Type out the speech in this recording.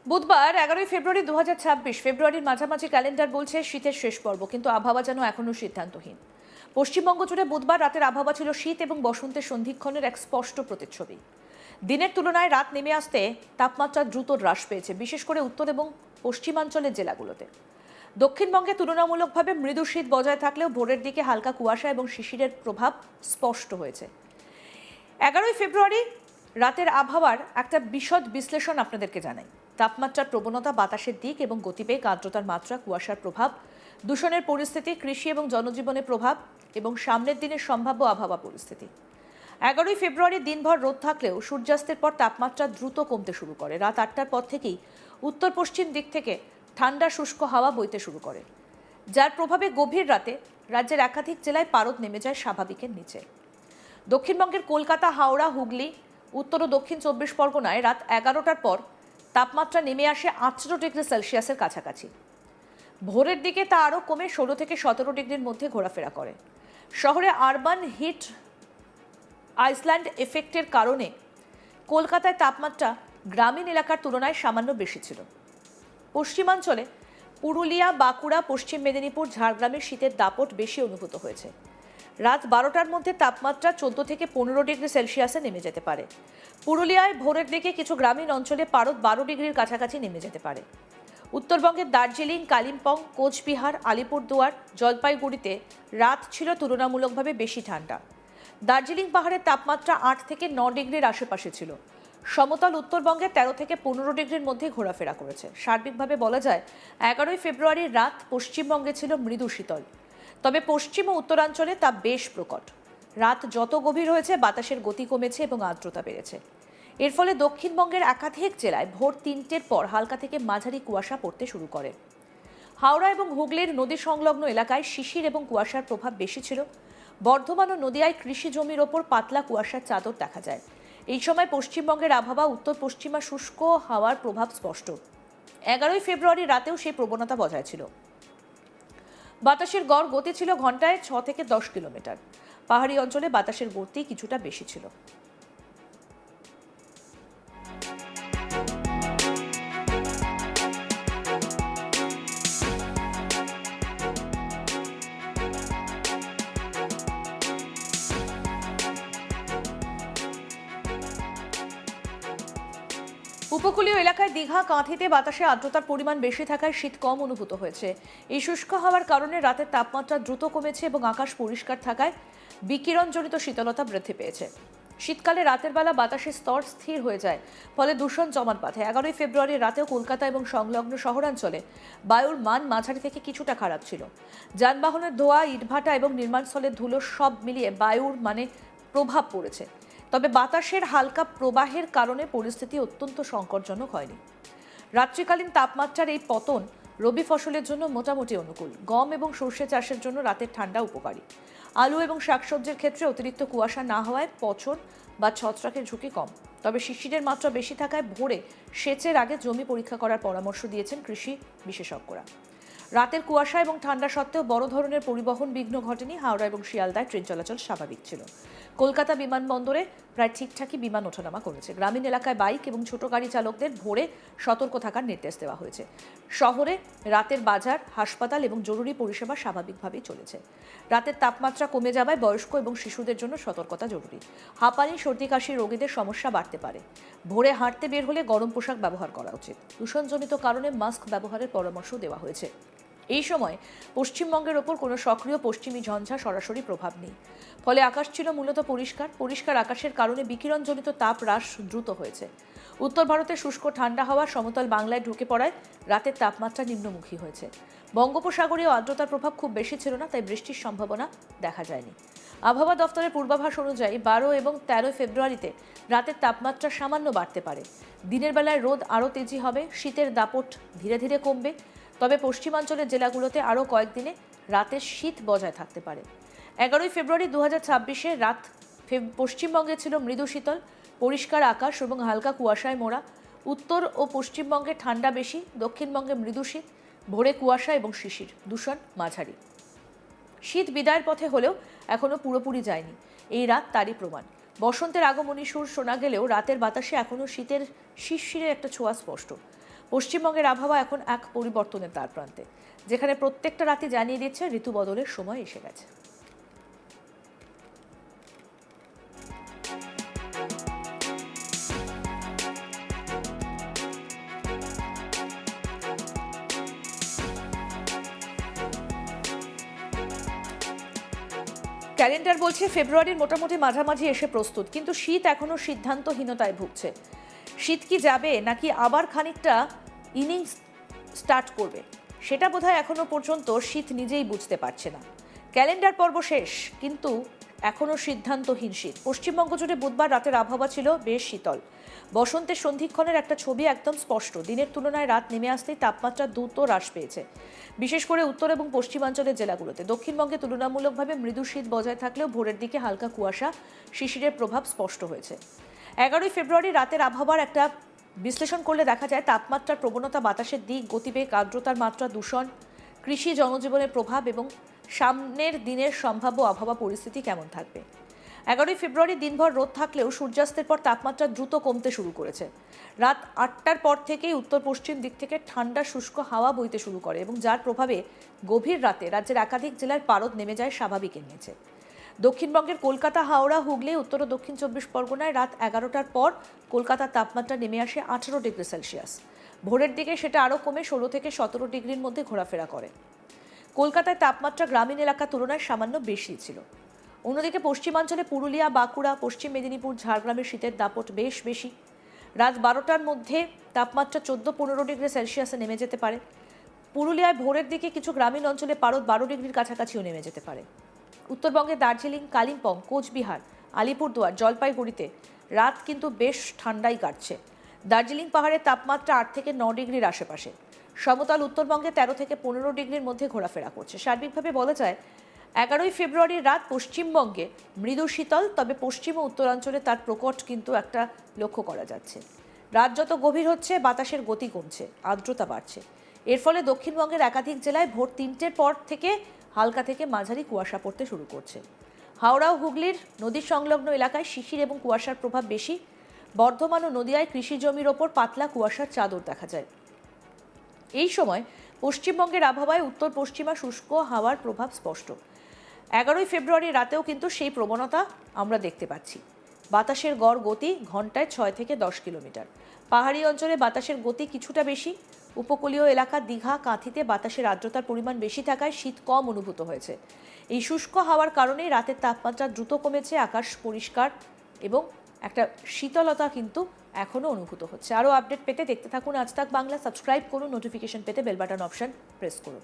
বুধবার 11 ফেব্রুয়ারি 2026 ফেব্রুয়ারির মাঝামাঝি ক্যালেন্ডার বলছে শীতের শেষ পর্ব, কিন্তু আবহাওয়া যেন এখনো সিদ্ধান্তহীন। পশ্চিমবঙ্গ জুড়ে বুধবার রাতের আবহাওয়া ছিল শীত এবং বসন্তের সন্ধিক্ষণের এক স্পষ্ট প্রতিচ্ছবি। দিনের তুলনায় রাত নেমে আসতে তাপমাত্রা দ্রুত হ্রাস পেয়েছে, বিশেষ করে উত্তর এবং পশ্চিমাঞ্চলের জেলাগুলোতে। দক্ষিণবঙ্গে তুলনামূলকভাবে মৃদু শীত বজায় থাকলেও ভোরের দিকে হালকা কুয়াশা এবং শিশিরের প্রভাব স্পষ্ট হয়েছে। 11 ফেব্রুয়ারি রাতের আবহাওয়ার একটা বিশদ বিশ্লেষণ আপনাদেরকে জানাই। তাপমাত্রার প্রবণতা, বাতাসের দিক এবং গতিবেগ, আর্দ্রতার মাত্রা, কুয়াশার প্রভাব, দূষণের পরিস্থিতি, কৃষি এবং জনজীবনের প্রভাব এবং সামনের দিনের সম্ভাব্য আবহাওয়া পরিস্থিতি। 11 ফেব্রুয়ারি দিনভর রোদ থাকলেও সূর্যাস্তের পর তাপমাত্রা দ্রুত কমতে শুরু করে। রাত 8টার পর থেকেই উত্তর পশ্চিম দিক থেকে ঠান্ডা শুষ্ক হাওয়া বইতে শুরু করে, যার প্রভাবে গভীর রাতে রাজ্যের একাধিক জেলায় পারদ নেমে যায় স্বাভাবিকের নিচে। দক্ষিণবঙ্গের কলকাতা, হাওড়া, হুগলি, উত্তর ও দক্ষিণ 24 পরগনায় রাত 11টার পর তাপমাত্রা নেমে আসে 18 ডিগ্রি সেলসিয়াসের কাছাকাছি। ভোরের দিকে তা আরও কমে 16 থেকে 17 ডিগ্রির মধ্যে ঘোরাফেরা করে। শহরে আরবান হিট আইসল্যান্ড এফেক্টের কারণে কলকাতায় তাপমাত্রা গ্রামীণ এলাকার তুলনায় সামান্য বেশি ছিল। পশ্চিমাঞ্চলে পুরুলিয়া, বাঁকুড়া, পশ্চিম মেদিনীপুর, ঝাড়গ্রামের শীতের দাপট বেশি অনুভূত হয়েছে। রাত 12টার মধ্যে তাপমাত্রা 14 থেকে 15 ডিগ্রি সেলসিয়াসে নেমে যেতে পারে। পুরুলিয়ায় ভোরের দিকে কিছু গ্রামীণ অঞ্চলে পারদ 12 ডিগ্রির কাছাকাছি নেমে যেতে পারে। উত্তরবঙ্গের দার্জিলিং, কালিম্পং, কোচবিহার, আলিপুরদুয়ার, জলপাইগুড়িতে রাত ছিল তুলনামূলকভাবে বেশি ঠান্ডা। দার্জিলিং পাহাড়ের তাপমাত্রা 8 থেকে 9 ডিগ্রির আশেপাশে ছিল। সমতল উত্তরবঙ্গে 13 থেকে 15 ডিগ্রির মধ্যে ঘোরাফেরা করেছে। সার্বিকভাবে বলা যায় 11 ফেব্রুয়ারির রাত পশ্চিমবঙ্গে ছিল মৃদু শীতল, তবে পশ্চিম ও উত্তরাঞ্চলে তা বেশ প্রকট। রাত যত গভীর হয়েছে, বাতাসের গতি কমেছে এবং আর্দ্রতা বেড়েছে। এর ফলে দক্ষিণবঙ্গের একাধিক জেলায় ভোর 3টের পর হালকা থেকে মাঝারি কুয়াশা পড়তে শুরু করে। হাওড়া এবং হুগলির নদী সংলগ্ন এলাকায় শিশির এবং কুয়াশার প্রভাব বেশি ছিল। বর্ধমান ও নদিয়ায় কৃষি জমির ওপর পাতলা কুয়াশার চাদর দেখা যায়। এই সময় পশ্চিমবঙ্গের আবহাওয়া উত্তর পশ্চিমা শুষ্ক হাওয়ার প্রভাব স্পষ্ট। 11 ফেব্রুয়ারি রাতেও সেই প্রবণতা বজায় ছিল। বাতাসের গড় গতি ছিল ঘন্টায় 6 থেকে 10 কিলোমিটার। পাহাড়ি অঞ্চলে বাতাসের গতি কিছুটা বেশি ছিল। উপকূলীয় এলাকায় দীঘা, কাঁথিতে বাতাসে আর্দ্রতার পরিমাণ বেশি থাকায় শীত কম অনুভূত হয়েছে। এই শুষ্ক হওয়ার কারণে রাতের তাপমাত্রা দ্রুত কমেছে এবং আকাশ পরিষ্কার থাকায় বিকিরণজনিত শীতলতা বৃদ্ধি পেয়েছে। শীতকালে রাতের বেলা বাতাসের স্তর স্থির হয়ে যায়, ফলে দূষণ জমাট বাঁধে। 11 ফেব্রুয়ারি রাতেও কলকাতা এবং সংলগ্ন শহরাঞ্চলে বায়ুর মান মাঝারি থেকে কিছুটা খারাপ ছিল। যানবাহনের ধোঁয়া, ইটভাটা এবং নির্মাণস্থলের ধুলো সব মিলিয়ে বায়ুর মানে প্রভাব পড়েছে। তবে বাতাসের হালকা প্রবাহের কারণে পরিস্থিতি অত্যন্ত সংকটজনক হয়নি। রাত্রিকালীন তাপমাত্রার এই পতন রবি ফসলের জন্য মোটামুটি অনুকূল। গম এবং সর্ষে চাষের জন্য রাতের ঠান্ডা উপকারী। আলু এবং শাকসবজির ক্ষেত্রে অতিরিক্ত কুয়াশা না হওয়ায় পচন বা ছত্রাকের ঝুঁকি কম। তবে শিশিরের মাত্রা বেশি থাকায় ভোরে সেচের আগে জমি পরীক্ষা করার পরামর্শ দিয়েছেন কৃষি বিশেষজ্ঞরা। রাতের কুয়াশা এবং ঠান্ডা সত্ত্বেও বড় ধরনের পরিবহন বিঘ্ন ঘটেনি। হাওড়া এবং শিয়ালদায় ট্রেন চলাচল স্বাভাবিক ছিল। কলকাতা বিমানবন্দরে প্রায় ঠিকঠাকই বিমান ওঠানামা করেছে। গ্রামীণ এলাকায় বাইক এবং ছোট গাড়ি চালকদের ভোরে সতর্ক থাকার নির্দেশ দেওয়া হয়েছে। শহরে রাতের বাজার, হাসপাতাল এবং জরুরি পরিষেবা স্বাভাবিকভাবেই চলেছে। রাতের তাপমাত্রা কমে যাওয়ায় বয়স্ক এবং শিশুদের জন্য সতর্কতা জরুরি। হাঁপানি, সর্দি কাশি রোগীদের সমস্যা বাড়তে পারে। ভোরে হাঁটতে বের হলে গরম পোশাক ব্যবহার করা উচিত। দূষণজনিত কারণে মাস্ক ব্যবহারের পরামর্শ দেওয়া হয়েছে। এই সময় পশ্চিমবঙ্গের ওপর কোনো সক্রিয় পশ্চিমী ঝঞ্ঝা সরাসরি প্রভাব নেই, ফলে আকাশ ছিল মূলত পরিষ্কার আকাশের কারণে বিকিরণজনিত তাপ হ্রাস দ্রুত হয়েছে। উত্তর ভারতে শুষ্ক ঠান্ডা হাওয়া সমতল বাংলায় ঢুকে পড়ায় রাতের তাপমাত্রা নিম্নমুখী হয়েছে। বঙ্গোপসাগরীয় আর্দ্রতার প্রভাব খুব বেশি ছিল না, তাই বৃষ্টির সম্ভাবনা দেখা যায়নি। আবহাওয়া দফতরের পূর্বাভাস অনুযায়ী 12 এবং 13 ফেব্রুয়ারিতে রাতের তাপমাত্রা সামান্য বাড়তে পারে। দিনের বেলায় রোদ আরও তেজি হবে, শীতের দাপট ধীরে ধীরে কমবে। তবে পশ্চিমাঞ্চলের জেলাগুলোতে আরও কয়েকদিনে রাতের শীত বজায় থাকতে পারে। 11 ফেব্রুয়ারি 2026 রাত পশ্চিমবঙ্গে ছিল মৃদু শীতল, পরিষ্কার আকাশ এবং হালকা কুয়াশায় মোড়া। উত্তর ও পশ্চিমবঙ্গে ঠান্ডা বেশি, দক্ষিণবঙ্গে মৃদু শীত, ভোরে কুয়াশা এবং শিশির, দূষণ মাঝারি। শীত বিদায়ের পথে হলেও এখনও পুরোপুরি যায়নি। এই রাত তারই প্রমাণ। বসন্তের আগমনী সুর শোনা গেলেও রাতের বাতাসে এখনও শীতের শিরশিরের একটা ছোঁয়া স্পষ্ট। পশ্চিমবঙ্গের আবহাওয়া এখন এক পরিবর্তনের দ্বার প্রান্তে, যেখানে প্রত্যেকটা রাতে জানিয়ে দিচ্ছে ঋতু বদলের সময় এসে গেছে। ক্যালেন্ডার বলছে ফেব্রুয়ারির মোটামুটি মাঝামাঝি এসে প্রস্তুত, কিন্তু শীত এখনো সিদ্ধান্তহীনতায় ভুগছে। শীত কি যাবে নাকি আবার খানিকটা ইনিংস স্টার্ট করবে, সেটা বোধহয় এখনো পর্যন্ত শীত নিজেই বুঝতে পারছে না। ক্যালেন্ডার পর্ব শেষ, কিন্তু এখনো সিদ্ধান্তহীন শীত। পশ্চিমবঙ্গ জুড়ে বুধবার রাতের আবহাওয়া ছিল বেশ শীতল। বসন্তের সন্ধিক্ষণের একটা ছবি একদম স্পষ্ট। দিনের তুলনায় রাত নেমে আসতেই তাপমাত্রা দ্রুত হ্রাস পেয়েছে, বিশেষ করে উত্তর এবং পশ্চিমাঞ্চলের জেলাগুলোতে। দক্ষিণবঙ্গে তুলনামূলকভাবে মৃদু শীত বজায় থাকলেও ভোরের দিকে হালকা কুয়াশা, শিশিরের প্রভাব স্পষ্ট হয়েছে। 11ই ফেব্রুয়ারি রাতের আবহাওয়ার একটা বিশ্লেষণ করলে দেখা যায় তাপমাত্রার প্রবণতা, বাতাসের দিক, গতিবেগ, আর্দ্রতার মাত্রা, দূষণ, কৃষি, জনজীবনের প্রভাব এবং সামনের দিনের সম্ভাব্য আবহাওয়া পরিস্থিতি কেমন থাকবে। 11ই ফেব্রুয়ারি দিনভর রোদ থাকলেও সূর্যাস্তের পর তাপমাত্রা দ্রুত কমতে শুরু করেছে। রাত 8টার পর থেকেই উত্তর পশ্চিম দিক থেকে ঠান্ডা শুষ্ক হাওয়া বইতে শুরু করে এবং যার প্রভাবে গভীর রাতে রাজ্যের একাধিক জেলার পারদ নেমে যায় স্বাভাবিকের নিচে। দক্ষিণবঙ্গের কলকাতা, হাওড়া, হুগলি, উত্তর ও দক্ষিণ 24 পরগনায় রাত 11টার পর কলকাতার তাপমাত্রা নেমে আসে 18 ডিগ্রি সেলসিয়াস। ভোরের দিকে সেটা আরও কমে 16 থেকে 17 ডিগ্রির মধ্যে ঘোরাফেরা করে। কলকাতায় তাপমাত্রা গ্রামীণ এলাকার তুলনায় সামান্য বেশি ছিল। অন্যদিকে পশ্চিমাঞ্চলে পুরুলিয়া, বাঁকুড়া, পশ্চিম মেদিনীপুর, ঝাড়গ্রামের শীতের দাপট বেশ বেশি। রাত 12টার মধ্যে তাপমাত্রা 14-15 ডিগ্রি সেলসিয়াসে নেমে যেতে পারে। পুরুলিয়ায় ভোরের দিকে কিছু গ্রামীণ অঞ্চলে পারদ 12 ডিগ্রির কাছাকাছিও নেমে যেতে পারে। উত্তরবঙ্গে দার্জিলিং, কালিম্পং, কোচবিহার, আলিপুরদুয়ার, জলপাইগুড়িতে রাত কিন্তু বেশ ঠান্ডাই কাটছে। দার্জিলিং পাহাড়ের তাপমাত্রা 8 থেকে 9 ডিগ্রির আশেপাশে। সমতল উত্তরবঙ্গে 13 থেকে 15 ডিগ্রির মধ্যে ঘোরাফেরা করছে। সার্বিকভাবে বলা যায় 11ই ফেব্রুয়ারির রাত পশ্চিমবঙ্গে মৃদু শীতল, তবে পশ্চিম ও উত্তরাঞ্চলে তার প্রকট কিন্তু একটা লক্ষ্য করা যাচ্ছে। রাত যত গভীর হচ্ছে বাতাসের গতি কমছে, আর্দ্রতা বাড়ছে। এর ফলে দক্ষিণবঙ্গের একাধিক জেলায় ভোর 3টের পর থেকে হালকা থেকে মাঝারি কুয়াশা পড়তে শুরু করছে। হাওড়া ও হুগলির নদী সংলগ্ন এলাকায় শিশির এবং কুয়াশার প্রভাব বেশি। বর্ধমান ও নদিয়ায় কৃষি জমির ওপর পাতলা কুয়াশার চাদর দেখা যায়। এই সময় পশ্চিমবঙ্গের আবহাওয়ায় উত্তর পশ্চিমা শুষ্ক হাওয়ার প্রভাব স্পষ্ট। 11ই ফেব্রুয়ারি রাতেও কিন্তু সেই প্রবণতা আমরা দেখতে পাচ্ছি। বাতাসের গড় গতি ঘন্টায় 6 থেকে 10 কিলোমিটার। পাহাড়ি অঞ্চলে বাতাসের গতি কিছুটা বেশি। উপকূলীয় এলাকা দীঘা, কাঁথিতে বাতাসের আর্দ্রতার পরিমাণ বেশি থাকায় শীত কম অনুভূত হয়েছে। এই শুষ্ক হাওয়ার কারণে রাতের তাপমাত্রা দ্রুত কমেছে, আকাশ পরিষ্কার এবং একটা শীতলতা কিন্তু এখনও অনুভূত হচ্ছে। আরও আপডেট পেতে দেখতে থাকুন আজ তাক বাংলা। সাবস্ক্রাইব করুন, নোটিফিকেশন পেতে বেল বাটন অপশন প্রেস করুন।